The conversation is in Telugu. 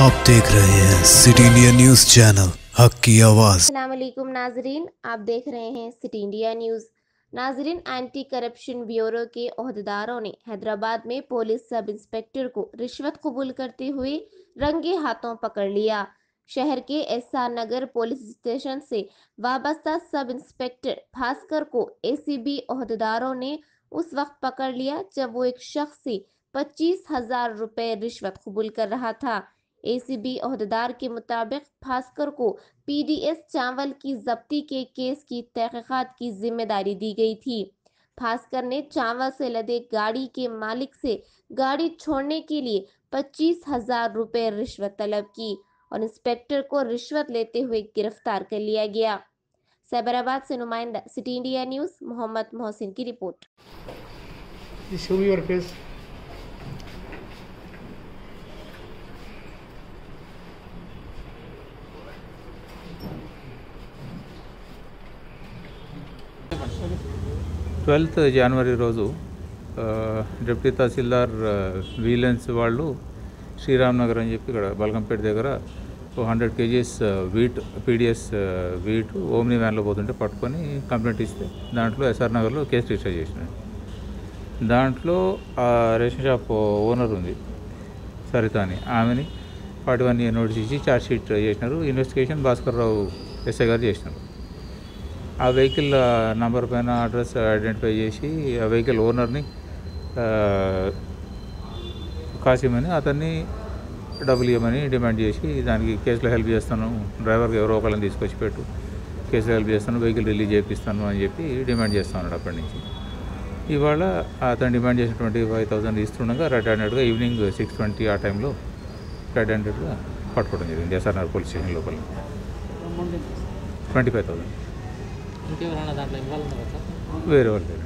आप देख रहे हैं सिटी इंडिया न्यूज चैनल, हक की आवाज। अस्सलाम वालेकुम नाजरीन, आप देख रहे हैं सिटी इंडिया न्यूज। नाजरीन, एंटी करप्शन ब्यूरो के ओहदेदारों ने हैदराबाद में पुलिस सब इंस्पेक्टर को रिश्वत कबूल करते हुए रंगे हाथों पकड़ लिया। शहर के एसआर नगर पुलिस स्टेशन से वाबस्ता सब इंस्पेक्टर भास्कर को एसीबी ओहदेदारों ने उस वक्त पकड़ लिया जब वो एक शख्स से 25,000 रुपए रिश्वत कबूल कर रहा था। एसीबी ओहदेदार के मुताबिक भास्कर को पीडीएस चावल की जब्ती के केस की तहकीकात की जिम्मेदारी दी गई थी। भास्कर ने चावल से लदे गाड़ी के मालिक से गाड़ी छोड़ने के लिए 25,000 रुपए रिश्वत तलब की और इंस्पेक्टर को रिश्वत लेते हुए गिरफ्तार कर लिया गया। सैबराबाद से नुमाइंदा city India news Mohammed Mohsin की रिपोर्ट। Show me your face. Twelfth జనవరి రోజు డిప్యూటీ తహసీల్దార్ విజిలెన్స్ వాళ్ళు శ్రీరామ్ నగర్ అని చెప్పి ఇక్కడ బల్కంపేట దగ్గర 100 kgs wheat PDS wheat omni వ్యాన్లో పోతుంటే పట్టుకొని కంప్లైంట్ ఇస్తే దాంట్లో ఎస్ఆర్ నగర్లో కేసు రిజిస్టర్ చేసినాడు. దాంట్లో ఆ రేషన్ షాప్ ఓనర్ ఉంది సరిత అని, ఆమెని 41A నోటీస్ ఇచ్చి ఛార్జ్ షీట్ చేసినారు. ఇన్వెస్టిగేషన్ భాస్కర్ రావు ఎస్ఐ గారు చేసినారు. ఆ వెహికల్ నంబర్ పైన అడ్రస్ ఐడెంటిఫై చేసి ఆ వెహికల్ ఓనర్ని కాసిమని అతన్ని డబ్బులు ఇవ్వమని డిమాండ్ చేసి దానికి కేసులో హెల్ప్ చేస్తాను, డ్రైవర్కి ఎవరో ఒకళ్ళని తీసుకొచ్చి పెట్టు, కేసులో హెల్ప్ చేస్తాను, వెహికల్ రిలీజ్ చేపిస్తాను అని చెప్పి డిమాండ్ చేస్తూ ఉన్నాడు అప్పటి నుంచి. ఇవాళ అతను డిమాండ్ చేసిన 25,000 ఇస్తుండగా రెడ్ హ్యాండెడ్గా ఈవినింగ్ 6:20 ఆ టైంలో రెడ్ హ్యాండెడ్గా పట్టుకోవడం జరిగింది ఎస్ఆర్ఆర్ పోలీస్ స్టేషన్ లోపల. 25,000 వేరే వాళ్ళు లేరు.